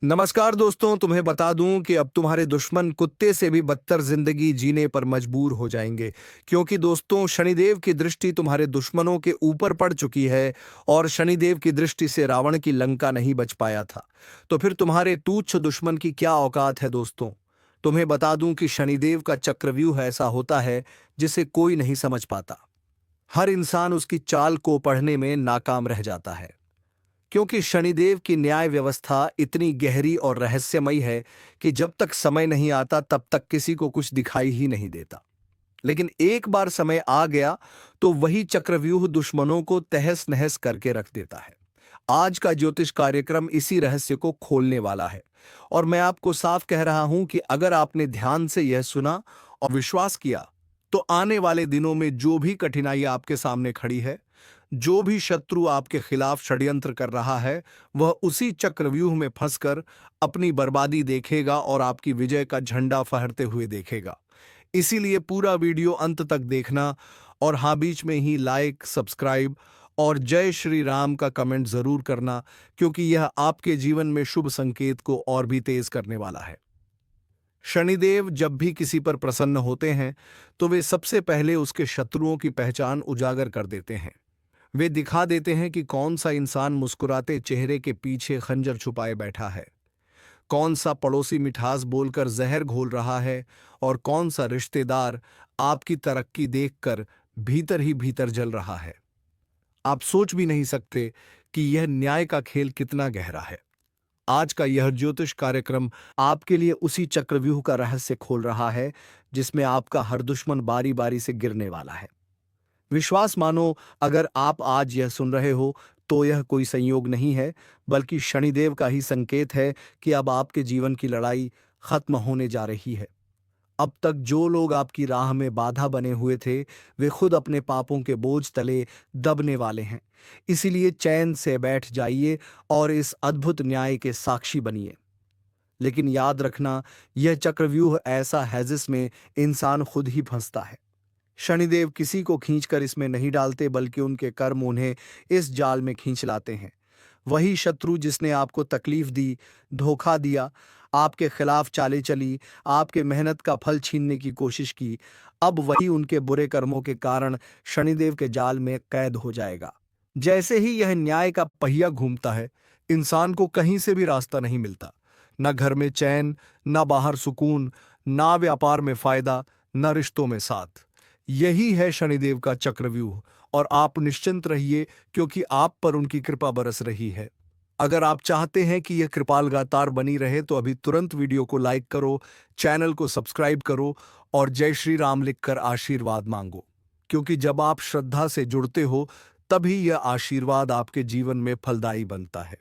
नमस्कार दोस्तों, तुम्हें बता दूं कि अब तुम्हारे दुश्मन कुत्ते से भी बदतर जिंदगी जीने पर मजबूर हो जाएंगे। क्योंकि दोस्तों, शनिदेव की दृष्टि तुम्हारे दुश्मनों के ऊपर पड़ चुकी है और शनिदेव की दृष्टि से रावण की लंका नहीं बच पाया था। तो फिर तुम्हारे तुच्छ दुश्मन की क्या औकात है दोस्तों। तुम्हें बता दूं कि शनिदेव का चक्रव्यूह ऐसा होता है जिसे कोई नहीं समझ पाता। हर इंसान उसकी चाल को पढ़ने में नाकाम रह जाता है, क्योंकि शनिदेव की न्याय व्यवस्था इतनी गहरी और रहस्यमयी है कि जब तक समय नहीं आता तब तक किसी को कुछ दिखाई ही नहीं देता। लेकिन एक बार समय आ गया तो वही चक्रव्यूह दुश्मनों को तहस नहस करके रख देता है। आज का ज्योतिष कार्यक्रम इसी रहस्य को खोलने वाला है। और मैं आपको साफ कह रहा हूं कि अगर आपने ध्यान से यह सुना और विश्वास किया, तो आने वाले दिनों में जो भी कठिनाई आपके सामने खड़ी है, जो भी शत्रु आपके खिलाफ षड्यंत्र कर रहा है, वह उसी चक्रव्यूह में फंसकर अपनी बर्बादी देखेगा और आपकी विजय का झंडा फहरते हुए देखेगा। इसीलिए पूरा वीडियो अंत तक देखना, और हाँ, बीच में ही लाइक, सब्सक्राइब और जय श्री राम का कमेंट जरूर करना, क्योंकि यह आपके जीवन में शुभ संकेत को और भी तेज करने वाला है। शनिदेव जब भी किसी पर प्रसन्न होते हैं तो वे सबसे पहले उसके शत्रुओं की पहचान उजागर कर देते हैं। वे दिखा देते हैं कि कौन सा इंसान मुस्कुराते चेहरे के पीछे खंजर छुपाए बैठा है, कौन सा पड़ोसी मिठास बोलकर जहर घोल रहा है, और कौन सा रिश्तेदार आपकी तरक्की देखकर भीतर ही भीतर जल रहा है। आप सोच भी नहीं सकते कि यह न्याय का खेल कितना गहरा है। आज का यह ज्योतिष कार्यक्रम आपके लिए उसी चक्रव्यूह का रहस्य खोल रहा है जिसमें आपका हर दुश्मन बारी बारी से गिरने वाला है। विश्वास मानो, अगर आप आज यह सुन रहे हो तो यह कोई संयोग नहीं है, बल्कि शनिदेव का ही संकेत है कि अब आपके जीवन की लड़ाई खत्म होने जा रही है। अब तक जो लोग आपकी राह में बाधा बने हुए थे, वे खुद अपने पापों के बोझ तले दबने वाले हैं। इसीलिए चैन से बैठ जाइए और इस अद्भुत न्याय के साक्षी बनिए। लेकिन याद रखना, यह चक्रव्यूह ऐसा है जिसमें इंसान खुद ही फंसता है। शनिदेव किसी को खींचकर इसमें नहीं डालते, बल्कि उनके कर्म उन्हें इस जाल में खींच लाते हैं। वही शत्रु जिसने आपको तकलीफ दी, धोखा दिया, आपके खिलाफ चालें चली, आपके मेहनत का फल छीनने की कोशिश की, अब वही उनके बुरे कर्मों के कारण शनिदेव के जाल में कैद हो जाएगा। जैसे ही यह न्याय का पहिया घूमता है, इंसान को कहीं से भी रास्ता नहीं मिलता। न घर में चैन, न बाहर सुकून, ना व्यापार में फायदा, न रिश्तों में साथ। यही है शनिदेव का चक्रव्यूह, और आप निश्चिंत रहिए, क्योंकि आप पर उनकी कृपा बरस रही है। अगर आप चाहते हैं कि यह कृपा लगातार बनी रहे तो अभी तुरंत वीडियो को लाइक करो, चैनल को सब्सक्राइब करो और जय श्री राम लिखकर आशीर्वाद मांगो। क्योंकि जब आप श्रद्धा से जुड़ते हो, तभी यह आशीर्वाद आपके जीवन में फलदायी बनता है।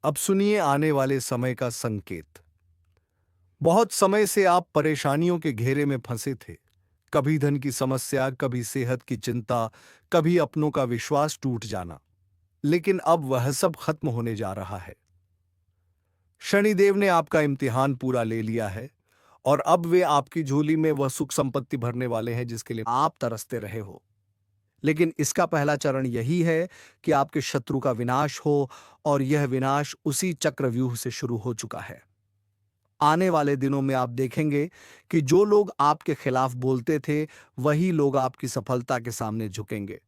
अब सुनिए आने वाले समय का संकेत। बहुत समय से आप परेशानियों के घेरे में फंसे थे। कभी धन की समस्या, कभी सेहत की चिंता, कभी अपनों का विश्वास टूट जाना। लेकिन अब वह सब खत्म होने जा रहा है। शनिदेव ने आपका इम्तिहान पूरा ले लिया है, और अब वे आपकी झोली में वह सुख संपत्ति भरने वाले हैं जिसके लिए आप तरसते रहे हो। लेकिन इसका पहला चरण यही है कि आपके शत्रु का विनाश हो, और यह विनाश उसी चक्रव्यूह से शुरू हो चुका है। आने वाले दिनों में आप देखेंगे कि जो लोग आपके खिलाफ बोलते थे, वही लोग आपकी सफलता के सामने झुकेंगे।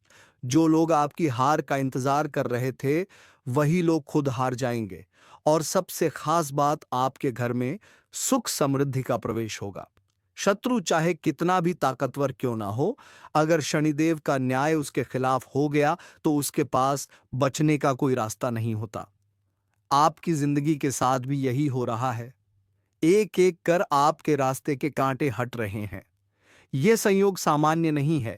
जो लोग आपकी हार का इंतजार कर रहे थे, वही लोग खुद हार जाएंगे। और सबसे खास बात, आपके घर में सुख समृद्धि का प्रवेश होगा। शत्रु चाहे कितना भी ताकतवर क्यों ना हो, अगर शनिदेव का न्याय उसके खिलाफ हो गया तो उसके पास बचने का कोई रास्ता नहीं होता। आपकी जिंदगी के साथ भी यही हो रहा है। एक एक कर आपके रास्ते के कांटे हट रहे हैं। यह संयोग सामान्य नहीं है,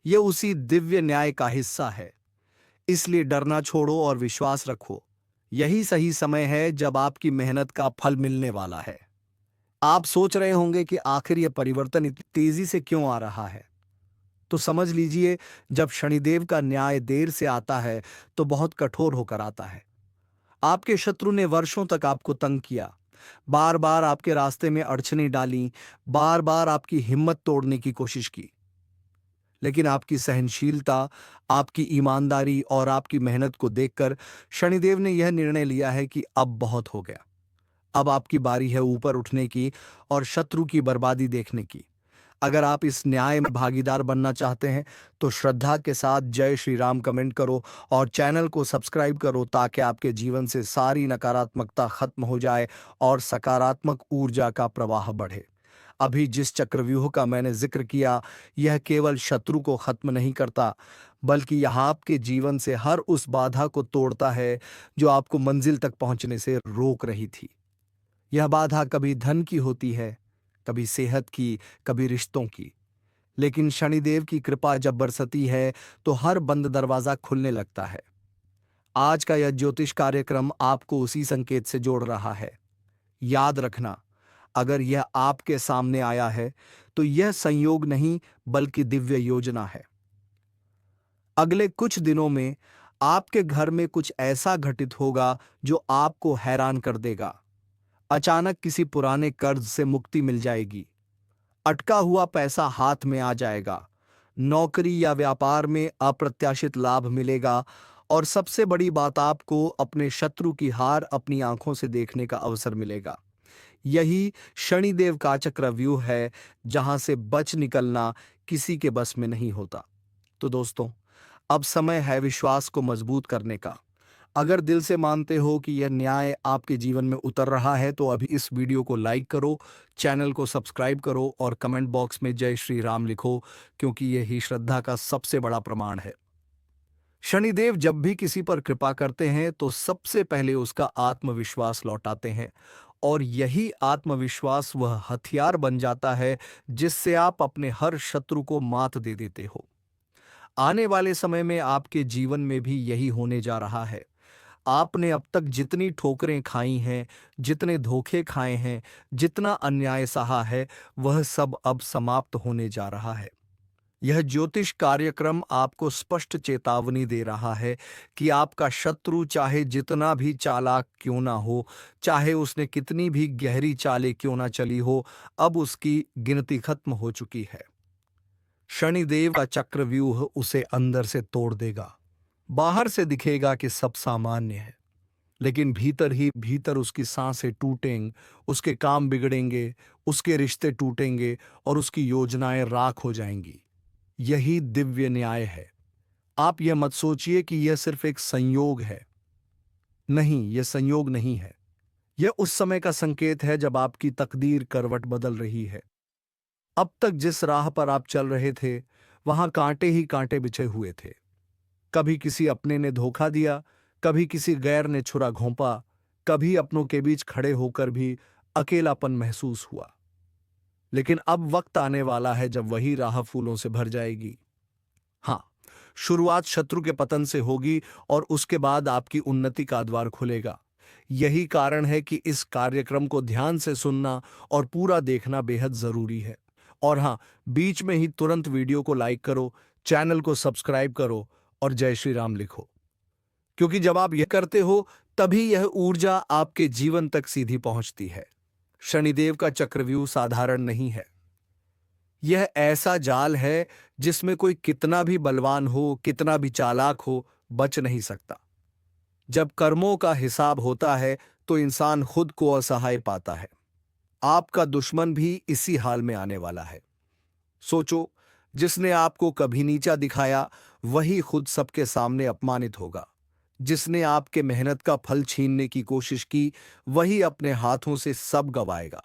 यह उसी दिव्य न्याय का हिस्सा है। इसलिए डरना छोड़ो और विश्वास रखो। यही सही समय है जब आपकी मेहनत का फल मिलने वाला है। आप सोच रहे होंगे कि आखिर यह परिवर्तन इतनी तेजी से क्यों आ रहा है। तो समझ लीजिए, जब शनिदेव का न्याय देर से आता है तो बहुत कठोर होकर आता है। आपके शत्रु ने वर्षों तक आपको तंग किया, बार बार आपके रास्ते में अड़चनें डाली, बार बार आपकी हिम्मत तोड़ने की कोशिश की। लेकिन आपकी सहनशीलता, आपकी ईमानदारी और आपकी मेहनत को देखकर शनिदेव ने यह निर्णय लिया है कि अब बहुत हो गया। अब आपकी बारी है ऊपर उठने की और शत्रु की बर्बादी देखने की। अगर आप इस न्याय में भागीदार बनना चाहते हैं तो श्रद्धा के साथ जय श्री राम कमेंट करो और चैनल को सब्सक्राइब करो ताकि आपके जीवन से सारी नकारात्मकता खत्म हो जाए और सकारात्मक ऊर्जा का प्रवाह बढ़े। अभी जिस चक्रव्यूह का मैंने जिक्र किया, यह केवल शत्रु को खत्म नहीं करता, बल्कि यह आपके जीवन से हर उस बाधा को तोड़ता है जो आपको मंजिल तक पहुंचने से रोक रही थी। यह बाधा कभी धन की होती है, कभी सेहत की, कभी रिश्तों की। लेकिन शनिदेव की कृपा जब बरसती है तो हर बंद दरवाजा खुलने लगता है। आज का यह ज्योतिष कार्यक्रम आपको उसी संकेत से जोड़ रहा है। याद रखना, अगर यह आपके सामने आया है तो यह संयोग नहीं बल्कि दिव्य योजना है। अगले कुछ दिनों में आपके घर में कुछ ऐसा घटित होगा जो आपको हैरान कर देगा। अचानक किसी पुराने कर्ज से मुक्ति मिल जाएगी, अटका हुआ पैसा हाथ में आ जाएगा, नौकरी या व्यापार में अप्रत्याशित लाभ मिलेगा और सबसे बड़ी बात, आपको अपने शत्रु की हार अपनी आंखों से देखने का अवसर मिलेगा। यही शनिदेव का चक्रव्यूह है जहां से बच निकलना किसी के बस में नहीं होता। तो दोस्तों, अब समय है विश्वास को मजबूत करने का। अगर दिल से मानते हो कि यह न्याय आपके जीवन में उतर रहा है तो अभी इस वीडियो को लाइक करो, चैनल को सब्सक्राइब करो और कमेंट बॉक्स में जय श्री राम लिखो, क्योंकि यही श्रद्धा का सबसे बड़ा प्रमाण है। शनिदेव जब भी किसी पर कृपा करते हैं तो सबसे पहले उसका आत्मविश्वास लौटाते हैं, और यही आत्मविश्वास वह हथियार बन जाता है जिससे आप अपने हर शत्रु को मात दे देते हो। आने वाले समय में आपके जीवन में भी यही होने जा रहा है। आपने अब तक जितनी ठोकरें खाई हैं, जितने धोखे खाए हैं, जितना अन्याय सहा है, वह सब अब समाप्त होने जा रहा है। यह ज्योतिष कार्यक्रम आपको स्पष्ट चेतावनी दे रहा है कि आपका शत्रु चाहे जितना भी चालाक क्यों ना हो, चाहे उसने कितनी भी गहरी चालें क्यों ना चली हो, अब उसकी गिनती खत्म हो चुकी है। शनिदेव का चक्रव्यूह उसे अंदर से तोड़ देगा। बाहर से दिखेगा कि सब सामान्य है, लेकिन भीतर ही भीतर उसकी सांसें टूटेंगी, उसके काम बिगड़ेंगे, उसके रिश्ते टूटेंगे और उसकी योजनाएं राख हो जाएंगी। यही दिव्य न्याय है। आप यह मत सोचिए कि यह सिर्फ एक संयोग है। नहीं, यह संयोग नहीं है। यह उस समय का संकेत है जब आपकी तकदीर करवट बदल रही है। अब तक जिस राह पर आप चल रहे थे, वहां कांटे ही कांटे बिछे हुए थे। कभी किसी अपने ने धोखा दिया, कभी किसी गैर ने छुरा घोंपा, कभी अपनों के बीच खड़े होकर भी अकेलापन महसूस हुआ। लेकिन अब वक्त आने वाला है जब वही राह फूलों से भर जाएगी। हाँ, शुरुआत शत्रु के पतन से होगी और उसके बाद आपकी उन्नति का द्वार खुलेगा। यही कारण है कि इस कार्यक्रम को ध्यान से सुनना और पूरा देखना बेहद जरूरी है। और हाँ, बीच में ही तुरंत वीडियो को लाइक करो, चैनल को सब्सक्राइब करो और जय श्री राम लिखो, क्योंकि जब आप यह करते हो तभी यह ऊर्जा आपके जीवन तक सीधी पहुंचती है। शनिदेव का चक्रव्यूह साधारण नहीं है। यह ऐसा जाल है जिसमें कोई कितना भी बलवान हो, कितना भी चालाक हो, बच नहीं सकता। जब कर्मों का हिसाब होता है तो इंसान खुद को असहाय पाता है। आपका दुश्मन भी इसी हाल में आने वाला है। सोचो, जिसने आपको कभी नीचा दिखाया वही खुद सबके सामने अपमानित होगा। जिसने आपके मेहनत का फल छीनने की कोशिश की वही अपने हाथों से सब गवाएगा।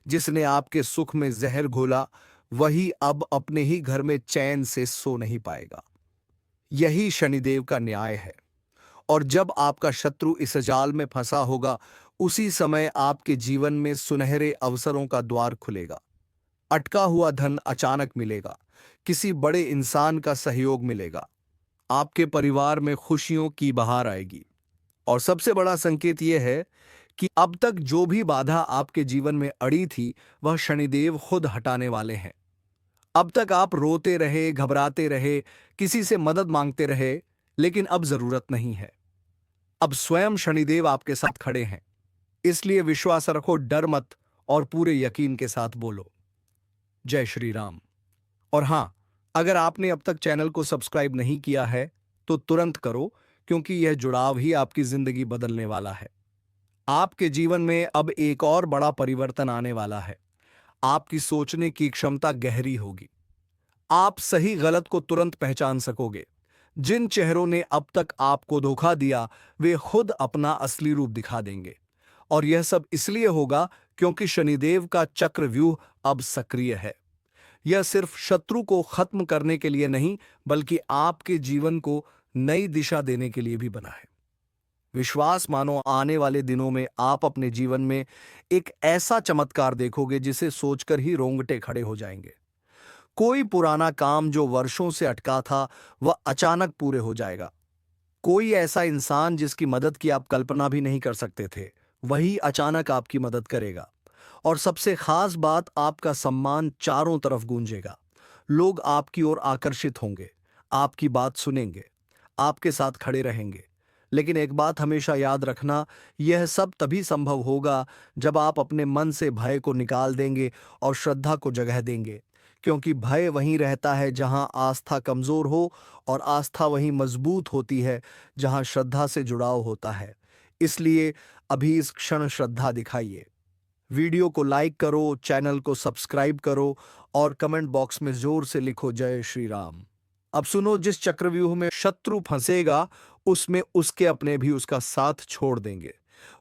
जिसने आपके सुख में जहर घोला वही अब अपने ही घर में चैन से सो नहीं पाएगा। यही शनिदेव का न्याय है। और जब आपका शत्रु इस जाल में फंसा होगा, उसी समय आपके जीवन में सुनहरे अवसरों का द्वार खुलेगा। अटका हुआ धन अचानक मिलेगा, किसी बड़े इंसान का सहयोग मिलेगा, आपके परिवार में खुशियों की बहार आएगी। और सबसे बड़ा संकेत यह है कि अब तक जो भी बाधा आपके जीवन में अड़ी थी वह शनिदेव खुद हटाने वाले हैं। अब तक आप रोते रहे, घबराते रहे, किसी से मदद मांगते रहे, लेकिन अब जरूरत नहीं है। अब स्वयं शनिदेव आपके साथ खड़े हैं। इसलिए विश्वास रखो, डर मत और पूरे यकीन के साथ बोलो जय श्री राम। और हां, अगर आपने अब तक चैनल को सब्सक्राइब नहीं किया है तो तुरंत करो, क्योंकि यह जुड़ाव ही आपकी जिंदगी बदलने वाला है। आपके जीवन में अब एक और बड़ा परिवर्तन आने वाला है। आपकी सोचने की क्षमता गहरी होगी। आप सही गलत को तुरंत पहचान सकोगे। जिन चेहरों ने अब तक आपको धोखा दिया, वे खुद अपना असली रूप दिखा देंगे। और यह सब इसलिए होगा क्योंकि शनिदेव का चक्रव्यूह अब सक्रिय है। यह सिर्फ शत्रु को खत्म करने के लिए नहीं, बल्कि आपके जीवन को नई दिशा देने के लिए भी बना है। विश्वास मानो, आने वाले दिनों में आप अपने जीवन में एक ऐसा चमत्कार देखोगे जिसे सोचकर ही रोंगटे खड़े हो जाएंगे। कोई पुराना काम जो वर्षों से अटका था, वह अचानक पूरे हो जाएगा। कोई ऐसा इंसान जिसकी मदद की आप कल्पना भी नहीं कर सकते थे, वही अचानक आपकी मदद करेगा। और सबसे खास बात, आपका सम्मान चारों तरफ गूंजेगा। लोग आपकी ओर आकर्षित होंगे, आपकी बात सुनेंगे, आपके साथ खड़े रहेंगे। लेकिन एक बात हमेशा याद रखना, यह सब तभी संभव होगा जब आप अपने मन से भय को निकाल देंगे और श्रद्धा को जगह देंगे। क्योंकि भय वहीं रहता है जहां आस्था कमजोर हो, और आस्था वहीं मजबूत होती है जहां श्रद्धा से जुड़ाव होता है। इसलिए अभी इस क्षण श्रद्धा दिखाइए। वीडियो को लाइक करो, चैनल को सब्सक्राइब करो और कमेंट बॉक्स में जोर से लिखो जय श्री राम। अब सुनो, जिस चक्रव्यूह में शत्रु फंसेगा, उसमें उसके अपने भी उसका साथ छोड़ देंगे।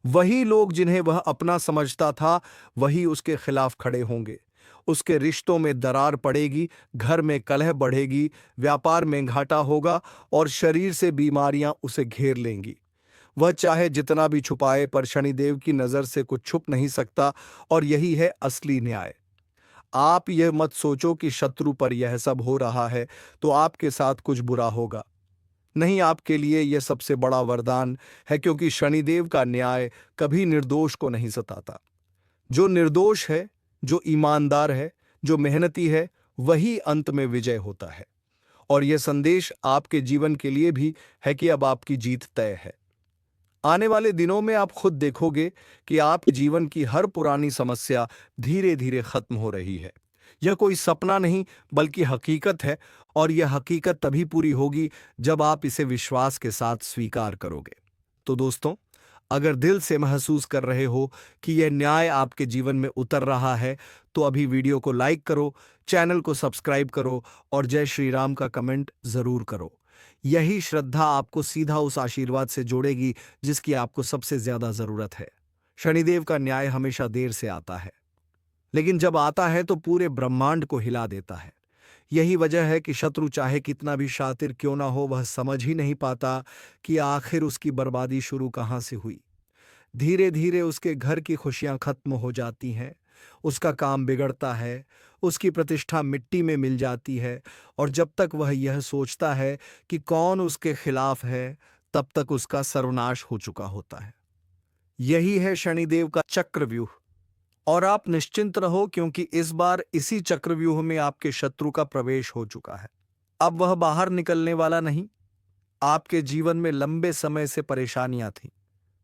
वही लोग जिन्हें वह अपना समझता था, वही उसके खिलाफ खड़े होंगे। उसके रिश्तों में दरार पड़ेगी, घर में कलह बढ़ेगी, व्यापार में घाटा होगा और शरीर से बीमारियां उसे घेर लेंगी। वह चाहे जितना भी छुपाए, पर शनिदेव की नजर से कुछ छुप नहीं सकता, और यही है असली न्याय। आप यह मत सोचो कि शत्रु पर यह सब हो रहा है तो आपके साथ कुछ बुरा होगा। नहीं, आपके लिए यह सबसे बड़ा वरदान है, क्योंकि शनिदेव का न्याय कभी निर्दोष को नहीं सताता। जो निर्दोष है, जो ईमानदार है, जो मेहनती है, वही अंत में विजय होता है। और यह संदेश आपके जीवन के लिए भी है कि अब आपकी जीत तय है। आने वाले दिनों में आप खुद देखोगे कि आपके जीवन की हर पुरानी समस्या धीरे धीरे खत्म हो रही है। यह कोई सपना नहीं, बल्कि हकीकत है। और यह हकीकत तभी पूरी होगी जब आप इसे विश्वास के साथ स्वीकार करोगे। तो दोस्तों, अगर दिल से महसूस कर रहे हो कि यह न्याय आपके जीवन में उतर रहा है, तो अभी वीडियो को लाइक करो, चैनल को सब्सक्राइब करो और जय श्री राम का कमेंट जरूर करो। यही श्रद्धा आपको सीधा उस आशीर्वाद से जोड़ेगी जिसकी आपको सबसे ज्यादा जरूरत है। शनिदेव का न्याय हमेशा देर से आता है, लेकिन जब आता है तो पूरे ब्रह्मांड को हिला देता है। यही वजह है कि शत्रु चाहे कितना भी शातिर क्यों ना हो, वह समझ ही नहीं पाता कि आखिर उसकी बर्बादी शुरू कहां से हुई। धीरे धीरे उसके घर की खुशियां खत्म हो जाती हैं, उसका काम बिगड़ता है, उसकी प्रतिष्ठा मिट्टी में मिल जाती है। और जब तक वह यह सोचता है कि कौन उसके खिलाफ है, तब तक उसका सर्वनाश हो चुका होता है। यही है शनिदेव का चक्रव्यूह। और आप निश्चिंत रहो, क्योंकि इस बार इसी चक्रव्यूह में आपके शत्रु का प्रवेश हो चुका है। अब वह बाहर निकलने वाला नहीं। आपके जीवन में लंबे समय से परेशानियां थीं।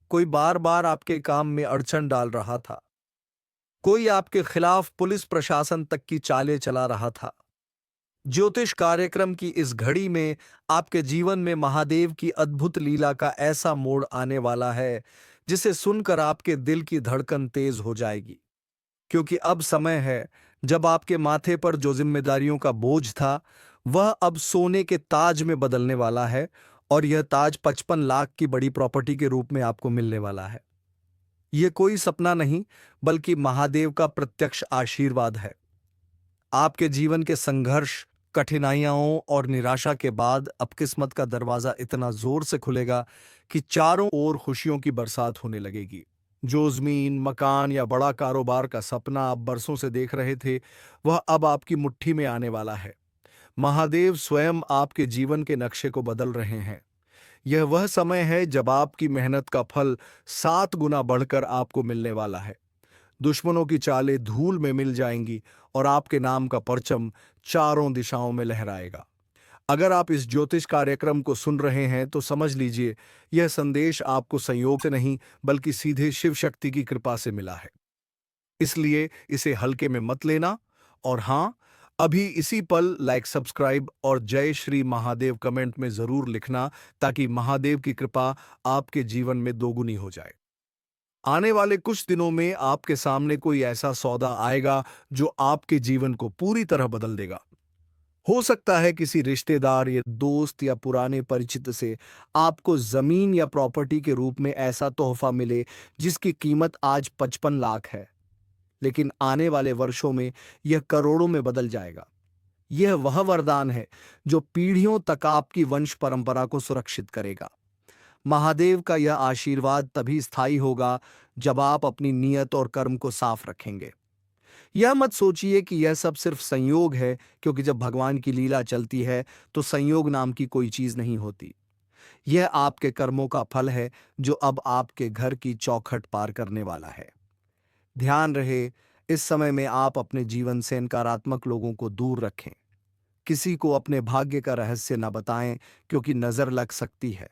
कोई बार बार आपके काम में अड़चन डाल रहा था। कोई आपके खिलाफ पुलिस प्रशासन तक की चालें चला रहा था। ज्योतिष कार्यक्रम की इस घड़ी में आपके जीवन में महादेव की अद्भुत लीला का ऐसा मोड़ आने वाला है जिसे सुनकर आपके दिल की धड़कन तेज हो जाएगी। क्योंकि अब समय है जब आपके माथे पर जो जिम्मेदारियों का बोझ था, वह अब सोने के ताज में बदलने वाला है। और यह ताज 55 लाख की बड़ी प्रॉपर्टी के रूप में आपको मिलने वाला है। यह कोई सपना नहीं, बल्कि महादेव का प्रत्यक्ष आशीर्वाद है। आपके जीवन के संघर्ष, कठिनाइयों और निराशा के बाद अब किस्मत का दरवाजा इतना जोर से खुलेगा कि चारों ओर खुशियों की बरसात होने लगेगी। जो जमीन, मकान या बड़ा कारोबार का सपना आप बरसों से देख रहे थे, वह अब आपकी मुट्ठी में आने वाला है। महादेव स्वयं आपके जीवन के नक्शे को बदल रहे हैं। यह वह समय है जब आपकी मेहनत का फल 7 गुना बढ़कर आपको मिलने वाला है। दुश्मनों की चालें धूल में मिल जाएंगी और आपके नाम का परचम चारों दिशाओं में लहराएगा। अगर आप इस ज्योतिष कार्यक्रम को सुन रहे हैं तो समझ लीजिए, यह संदेश आपको संयोग से नहीं, बल्कि सीधे शिव शक्ति की कृपा से मिला है। इसलिए इसे हल्के में मत लेना। और हाँ, अभी इसी पल लाइक, सब्सक्राइब और जय श्री महादेव कमेंट में जरूर लिखना, ताकि महादेव की कृपा आपके जीवन में दोगुनी हो जाए। आने वाले कुछ दिनों में आपके सामने कोई ऐसा सौदा आएगा जो आपके जीवन को पूरी तरह बदल देगा। हो सकता है किसी रिश्तेदार या दोस्त या पुराने परिचित से आपको जमीन या प्रॉपर्टी के रूप में ऐसा तोहफा मिले जिसकी कीमत आज 55 लाख है, लेकिन आने वाले वर्षों में यह करोड़ों में बदल जाएगा। यह वह वरदान है जो पीढ़ियों तक आपकी वंश परंपरा को सुरक्षित करेगा। महादेव का यह आशीर्वाद तभी स्थायी होगा जब आप अपनी नीयत और कर्म को साफ रखेंगे। यह मत सोचिए कि यह सब सिर्फ संयोग है, क्योंकि जब भगवान की लीला चलती है तो संयोग नाम की कोई चीज नहीं होती। यह आपके कर्मों का फल है जो अब आपके घर की चौखट पार करने वाला है। ध्यान रहे, इस समय में आप अपने जीवन से नकारात्मक लोगों को दूर रखें। किसी को अपने भाग्य का रहस्य न बताएं, क्योंकि नजर लग सकती है।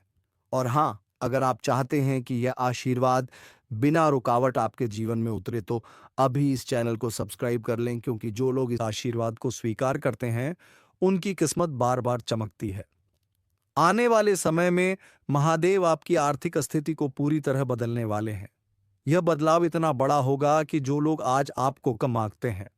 और हाँ, अगर आप चाहते हैं कि यह आशीर्वाद बिना रुकावट आपके जीवन में उतरे तो अभी इस चैनल को सब्सक्राइब कर लें, क्योंकि जो लोग इस आशीर्वाद को स्वीकार करते हैं उनकी किस्मत बार बार चमकती है। आने वाले समय में महादेव आपकी आर्थिक स्थिति को पूरी तरह बदलने वाले हैं। यह बदलाव इतना बड़ा होगा कि जो लोग आज आपको कम आंकते हैं,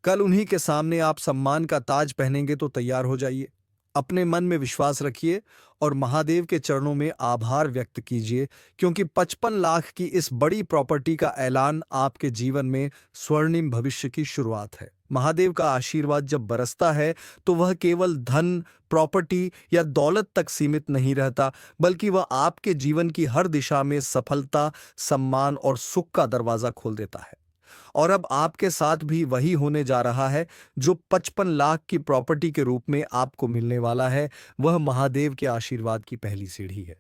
कल उन्हीं के सामने आप सम्मान का ताज पहनेंगे। तो तैयार हो जाइए, अपने मन में विश्वास रखिए और महादेव के चरणों में आभार व्यक्त कीजिए, क्योंकि 55 लाख की इस बड़ी प्रॉपर्टी का ऐलान आपके जीवन में स्वर्णिम भविष्य की शुरुआत है। महादेव का आशीर्वाद जब बरसता है तो वह केवल धन, प्रॉपर्टी या दौलत तक सीमित नहीं रहता, बल्कि वह आपके जीवन की हर दिशा में सफलता, सम्मान और सुख का दरवाजा खोल देता है। और अब आपके साथ भी वही होने जा रहा है जो 55 लाख की प्रॉपर्टी के रूप में आपको मिलने वाला है। वह महादेव के आशीर्वाद की पहली सीढ़ी है।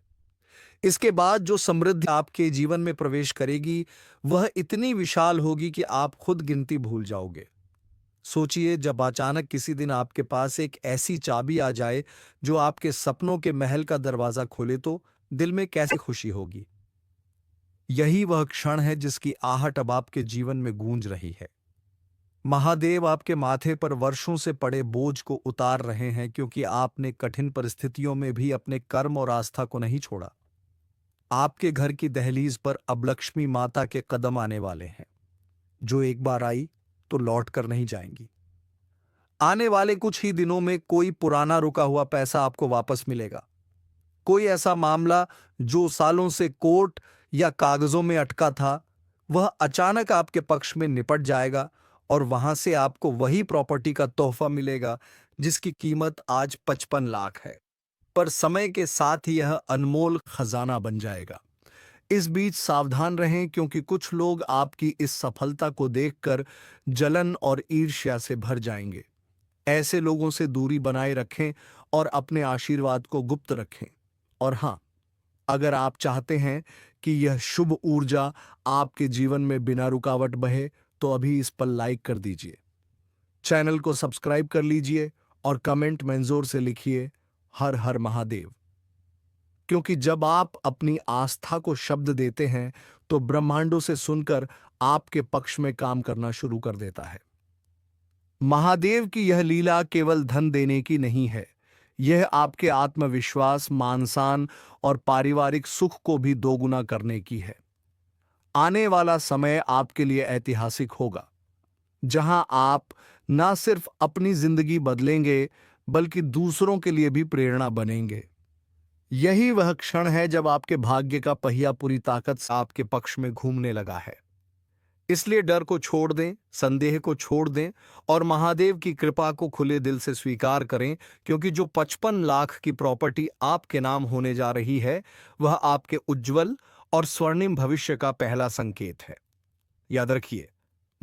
इसके बाद जो समृद्धि आपके जीवन में प्रवेश करेगी वह इतनी विशाल होगी कि आप खुद गिनती भूल जाओगे। सोचिए, जब अचानक किसी दिन आपके पास एक ऐसी चाबी आ जाए जो आपके सपनों के महल का दरवाजा खोले, तो दिल में कैसी खुशी होगी। यही वह क्षण है जिसकी आहट अब आपके जीवन में गूंज रही है। महादेव आपके माथे पर वर्षों से पड़े बोझ को उतार रहे हैं, क्योंकि आपने कठिन परिस्थितियों में भी अपने कर्म और आस्था को नहीं छोड़ा। आपके घर की दहलीज पर अब लक्ष्मी माता के कदम आने वाले हैं, जो एक बार आई तो लौट कर नहीं जाएंगी। आने वाले कुछ ही दिनों में कोई पुराना रुका हुआ पैसा आपको वापस मिलेगा। कोई ऐसा मामला जो सालों से कोर्ट या कागजों में अटका था, वह अचानक आपके पक्ष में निपट जाएगा और वहां से आपको वही प्रॉपर्टी का तोहफा मिलेगा जिसकी कीमत आज 55 लाख है। पर समय के साथ ही यह अनमोल खजाना बन जाएगा। इस बीच सावधान रहें, क्योंकि कुछ लोग आपकी इस सफलता को देखकर जलन और ईर्ष्या से भर जाएंगे। ऐसे लोगों से दूरी बनाए रखें और अपने आशीर्वाद को गुप्त रखें। और हाँ, अगर आप चाहते हैं कि यह शुभ ऊर्जा आपके जीवन में बिना रुकावट बहे, तो अभी इस पर लाइक कर दीजिए, चैनल को सब्सक्राइब कर लीजिए और कमेंट में जोर से लिखिए हर हर महादेव। क्योंकि जब आप अपनी आस्था को शब्द देते हैं तो ब्रह्मांडों से सुनकर आपके पक्ष में काम करना शुरू कर देता है। महादेव की यह लीला केवल धन देने की नहीं है, यह आपके आत्मविश्वास, मानसान और पारिवारिक सुख को भी दोगुना करने की है। आने वाला समय आपके लिए ऐतिहासिक होगा, जहां आप न सिर्फ अपनी जिंदगी बदलेंगे बल्कि दूसरों के लिए भी प्रेरणा बनेंगे। यही वह क्षण है जब आपके भाग्य का पहिया पूरी ताकत से आपके पक्ष में घूमने लगा है। इसलिए डर को छोड़ दें, संदेह को छोड़ दें और महादेव की कृपा को खुले दिल से स्वीकार करें, क्योंकि जो 55 लाख की प्रॉपर्टी आपके नाम होने जा रही है वह आपके उज्जवल और स्वर्णिम भविष्य का पहला संकेत है। याद रखिए,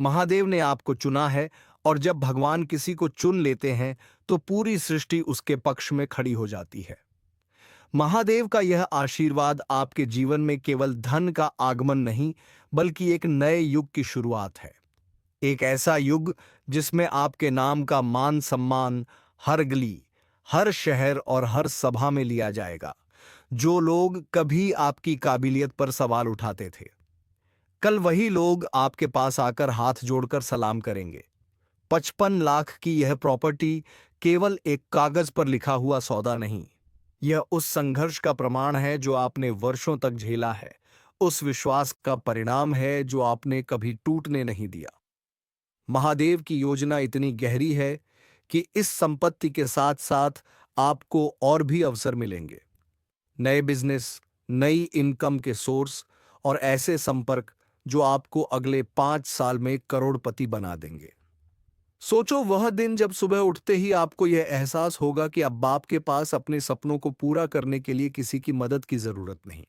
महादेव ने आपको चुना है और जब भगवान किसी को चुन लेते हैं तो पूरी सृष्टि उसके पक्ष में खड़ी हो जाती है। महादेव का यह आशीर्वाद आपके जीवन में केवल धन का आगमन नहीं, बल्कि एक नए युग की शुरुआत है। एक ऐसा युग जिसमें आपके नाम का मान सम्मान हर गली, हर शहर और हर सभा में लिया जाएगा। जो लोग कभी आपकी काबिलियत पर सवाल उठाते थे, कल वही लोग आपके पास आकर हाथ जोड़कर सलाम करेंगे। 55 लाख की यह प्रॉपर्टी केवल एक कागज पर लिखा हुआ सौदा नहीं, यह उस संघर्ष का प्रमाण है जो आपने वर्षों तक झेला है, उस विश्वास का परिणाम है जो आपने कभी टूटने नहीं दिया। महादेव की योजना इतनी गहरी है कि इस संपत्ति के साथ साथ आपको और भी अवसर मिलेंगे, नए बिजनेस, नई इनकम के सोर्स और ऐसे संपर्क जो आपको अगले 5 साल में करोड़पति बना देंगे। सोचो वह दिन जब सुबह उठते ही आपको यह एहसास होगा कि अब आपके पास अपने सपनों को पूरा करने के लिए किसी की मदद की जरूरत नहीं।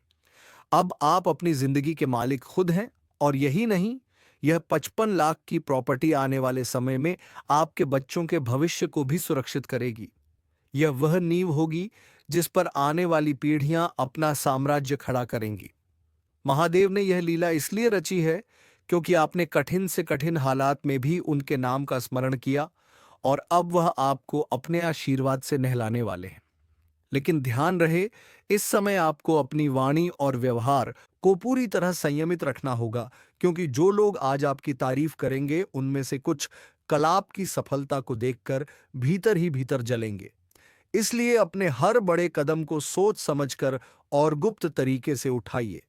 अब आप अपनी जिंदगी के मालिक खुद हैं। और यही नहीं, यह 55 लाख की प्रॉपर्टी आने वाले समय में आपके बच्चों के भविष्य को भी सुरक्षित करेगी। यह वह नींव होगी जिस पर आने वाली पीढ़ियां अपना साम्राज्य खड़ा करेंगी। महादेव ने यह लीला इसलिए रची है क्योंकि आपने कठिन से कठिन हालात में भी उनके नाम का स्मरण किया, और अब वह आपको अपने आशीर्वाद से नहलाने वाले हैं। लेकिन ध्यान रहे, इस समय आपको अपनी वाणी और व्यवहार को पूरी तरह संयमित रखना होगा, क्योंकि जो लोग आज आपकी तारीफ करेंगे उनमें से कुछ कल आपकी सफलता को देखकर भीतर ही भीतर जलेंगे। इसलिए अपने हर बड़े कदम को सोच समझकर और गुप्त तरीके से उठाइए।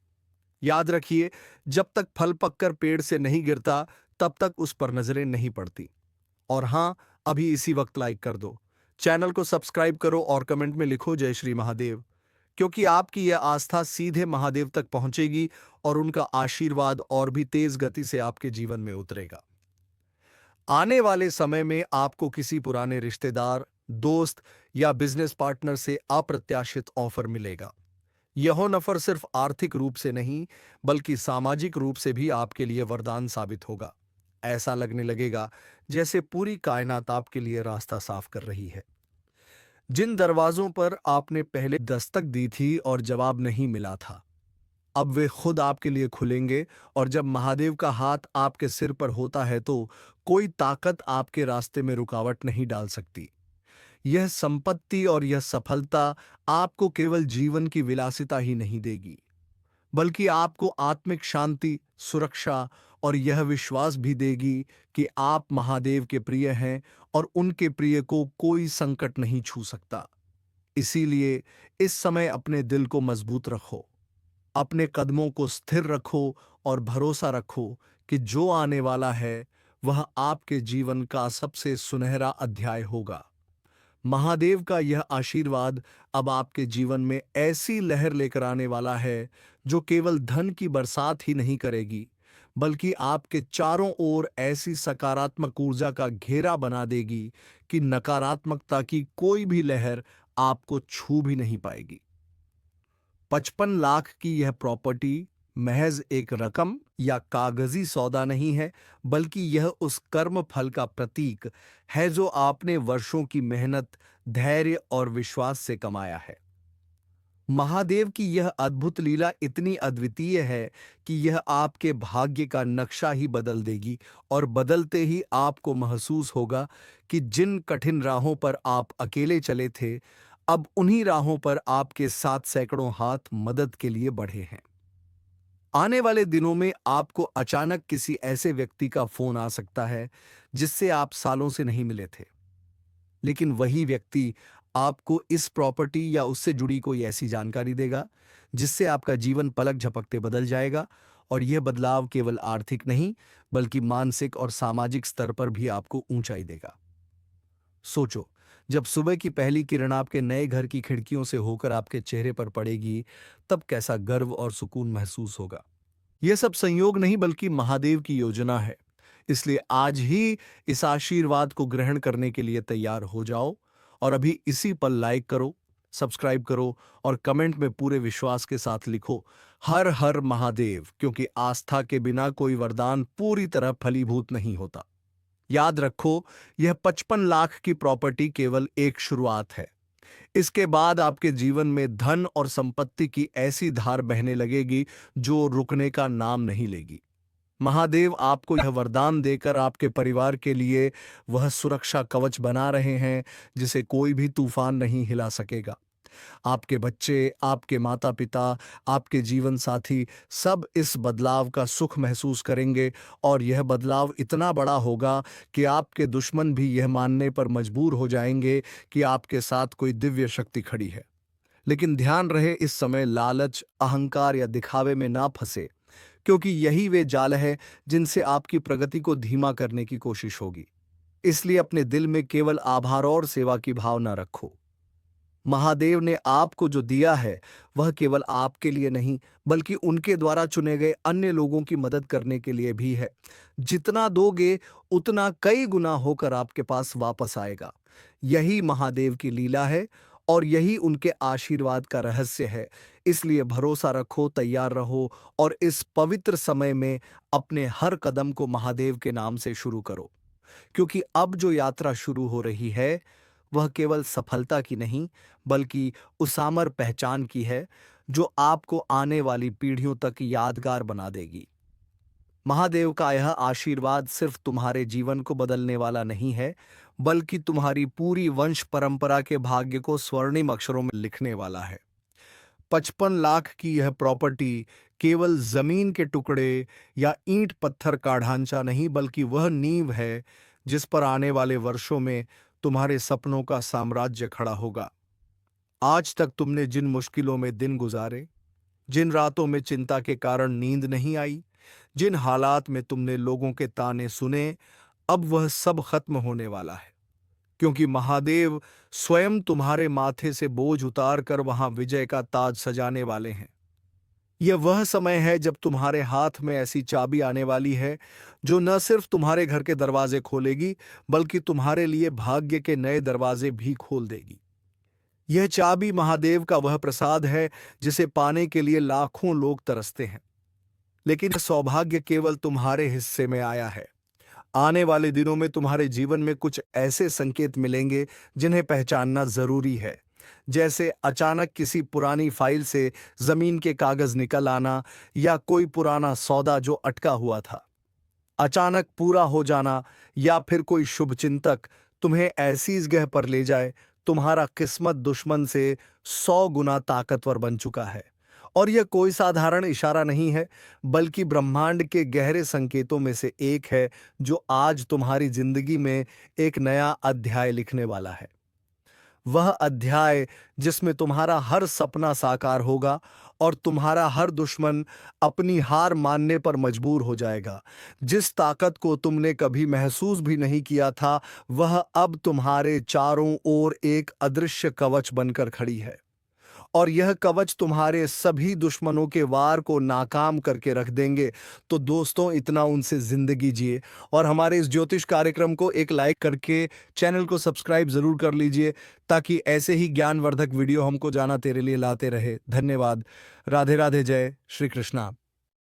याद रखिए, जब तक फल पककर पेड़ से नहीं गिरता तब तक उस पर नजरें नहीं पड़ती। और हां, अभी इसी वक्त लाइक कर दो, चैनल को सब्सक्राइब करो और कमेंट में लिखो जय श्री महादेव, क्योंकि आपकी यह आस्था सीधे महादेव तक पहुंचेगी और उनका आशीर्वाद और भी तेज गति से आपके जीवन में उतरेगा। आने वाले समय में आपको किसी पुराने रिश्तेदार, दोस्त या बिजनेस पार्टनर से अप्रत्याशित ऑफर मिलेगा। यह नफर सिर्फ आर्थिक रूप से नहीं बल्कि सामाजिक रूप से भी आपके लिए वरदान साबित होगा। ऐसा लगने लगेगा जैसे पूरी कायनात आपके लिए रास्ता साफ कर रही है। जिन दरवाजों पर आपने पहले दस्तक दी थी और जवाब नहीं मिला था, अब वे खुद आपके लिए खुलेंगे। और जब महादेव का हाथ आपके सिर पर होता है तो कोई ताकत आपके रास्ते में रुकावट नहीं डाल सकती। यह संपत्ति और यह सफलता आपको केवल जीवन की विलासिता ही नहीं देगी, बल्कि आपको आत्मिक शांति, सुरक्षा और यह विश्वास भी देगी कि आप महादेव के प्रिय हैं और उनके प्रिय को कोई संकट नहीं छू सकता। इसीलिए इस समय अपने दिल को मजबूत रखो, अपने कदमों को स्थिर रखो और भरोसा रखो कि जो आने वाला है वह आपके जीवन का सबसे सुनहरा अध्याय होगा। महादेव का यह आशीर्वाद अब आपके जीवन में ऐसी लहर लेकर आने वाला है जो केवल धन की बरसात ही नहीं करेगी, बल्कि आपके चारों ओर ऐसी सकारात्मक ऊर्जा का घेरा बना देगी कि नकारात्मकता की कोई भी लहर आपको छू भी नहीं पाएगी। 55 लाख की यह प्रॉपर्टी महज एक रकम या कागजी सौदा नहीं है, बल्कि यह उस कर्म फल का प्रतीक है जो आपने वर्षों की मेहनत, धैर्य और विश्वास से कमाया है। महादेव की यह अद्भुत लीला इतनी अद्वितीय है कि यह आपके भाग्य का नक्शा ही बदल देगी, और बदलते ही आपको महसूस होगा कि जिन कठिन राहों पर आप अकेले चले थे, अब उन्हीं राहों पर आपके साथ सैकड़ों हाथ मदद के लिए बढ़े हैं। आने वाले दिनों में आपको अचानक किसी ऐसे व्यक्ति का फोन आ सकता है जिससे आप सालों से नहीं मिले थे, लेकिन वही व्यक्ति आपको इस प्रॉपर्टी या उससे जुड़ी कोई ऐसी जानकारी देगा जिससे आपका जीवन पलक झपकते बदल जाएगा। और यह बदलाव केवल आर्थिक नहीं बल्कि मानसिक और सामाजिक स्तर पर भी आपको ऊंचाई देगा। सोचो, जब सुबह की पहली किरण आपके नए घर की खिड़कियों से होकर आपके चेहरे पर पड़ेगी, तब कैसा गर्व और सुकून महसूस होगा। यह सब संयोग नहीं बल्कि महादेव की योजना है। इसलिए आज ही इस आशीर्वाद को ग्रहण करने के लिए तैयार हो जाओ, और अभी इसी पर लाइक करो, सब्सक्राइब करो और कमेंट में पूरे विश्वास के साथ लिखो हर हर महादेव, क्योंकि आस्था के बिना कोई वरदान पूरी तरह फलीभूत नहीं होता। याद रखो, यह 55 लाख की प्रॉपर्टी केवल एक शुरुआत है। इसके बाद आपके जीवन में धन और संपत्ति की ऐसी धार बहने लगेगी जो रुकने का नाम नहीं लेगी। महादेव आपको यह वरदान देकर आपके परिवार के लिए वह सुरक्षा कवच बना रहे हैं जिसे कोई भी तूफान नहीं हिला सकेगा। आपके बच्चे, आपके माता-पिता, आपके जीवन साथी सब इस बदलाव का सुख महसूस करेंगे, और यह बदलाव इतना बड़ा होगा कि आपके दुश्मन भी यह मानने पर मजबूर हो जाएंगे कि आपके साथ कोई दिव्य शक्ति खड़ी है। लेकिन ध्यान रहे इस समय लालच, अहंकार या दिखावे में ना फंसे, क्योंकि यही वे जाल है जिनसे आपकी प्रगति को धीमा करने की कोशिश होगी। इसलिए अपने दिल में केवल आभार और सेवा की भावना रखो। महादेव ने आपको जो दिया है वह केवल आपके लिए नहीं, बल्कि उनके द्वारा चुने गए अन्य लोगों की मदद करने के लिए भी है। जितना दोगे उतना कई गुना होकर आपके पास वापस आएगा। यही महादेव की लीला है और यही उनके आशीर्वाद का रहस्य है। इसलिए भरोसा रखो, तैयार रहो और इस पवित्र समय में अपने हर कदम को महादेव के नाम से शुरू करो, क्योंकि अब जो यात्रा शुरू हो रही है वह केवल सफलता की नहीं, बल्कि उस अमर पहचान की है जो आपको आने वाली पीढ़ियों तक यादगार बना देगी। महादेव का यह आशीर्वाद सिर्फ तुम्हारे जीवन को बदलने वाला नहीं है, बल्कि तुम्हारी पूरी वंश परंपरा के भाग्य को स्वर्णिम अक्षरों में लिखने वाला है। 55 लाख की यह प्रॉपर्टी केवल जमीन के टुकड़े या ईंट पत्थर का ढांचा नहीं, बल्कि वह नींव है जिस पर आने वाले वर्षों में तुम्हारे सपनों का साम्राज्य खड़ा होगा। आज तक तुमने जिन मुश्किलों में दिन गुजारे, जिन रातों में चिंता के कारण नींद नहीं आई, जिन हालात में तुमने लोगों के ताने सुने, अब वह सब खत्म होने वाला है, क्योंकि महादेव स्वयं तुम्हारे माथे से बोझ उतार कर वहां विजय का ताज सजाने वाले हैं। यह वह समय है जब तुम्हारे हाथ में ऐसी चाबी आने वाली है जो न सिर्फ तुम्हारे घर के दरवाजे खोलेगी, बल्कि तुम्हारे लिए भाग्य के नए दरवाजे भी खोल देगी। यह चाबी महादेव का वह प्रसाद है जिसे पाने के लिए लाखों लोग तरसते हैं, लेकिन यह सौभाग्य केवल तुम्हारे हिस्से में आया है। आने वाले दिनों में तुम्हारे जीवन में कुछ ऐसे संकेत मिलेंगे जिन्हें पहचानना जरूरी है, जैसे अचानक किसी पुरानी फाइल से जमीन के कागज निकल आना, या कोई पुराना सौदा जो अटका हुआ था अचानक पूरा हो जाना, या फिर कोई शुभचिंतक तुम्हें ऐसी जगह पर ले जाए तुम्हारा किस्मत दुश्मन से 100 गुना ताकतवर बन चुका है। और यह कोई साधारण इशारा नहीं है, बल्कि ब्रह्मांड के गहरे संकेतों में से एक है जो आज तुम्हारी जिंदगी में एक नया अध्याय लिखने वाला है। वह अध्याय जिसमें तुम्हारा हर सपना साकार होगा और तुम्हारा हर दुश्मन अपनी हार मानने पर मजबूर हो जाएगा। जिस ताकत को तुमने कभी महसूस भी नहीं किया था, वह अब तुम्हारे चारों ओर एक अदृश्य कवच बनकर खड़ी है, और यह कवच तुम्हारे सभी दुश्मनों के वार को नाकाम करके रख देंगे। तो दोस्तों, इतना उनसे जिंदगी जिए और हमारे इस ज्योतिष कार्यक्रम को एक लाइक करके चैनल को सब्सक्राइब जरूर कर लीजिए, ताकि ऐसे ही ज्ञानवर्धक वीडियो हमको जाना तेरे लिए लाते रहे। धन्यवाद। राधे राधे। जय श्री कृष्णा।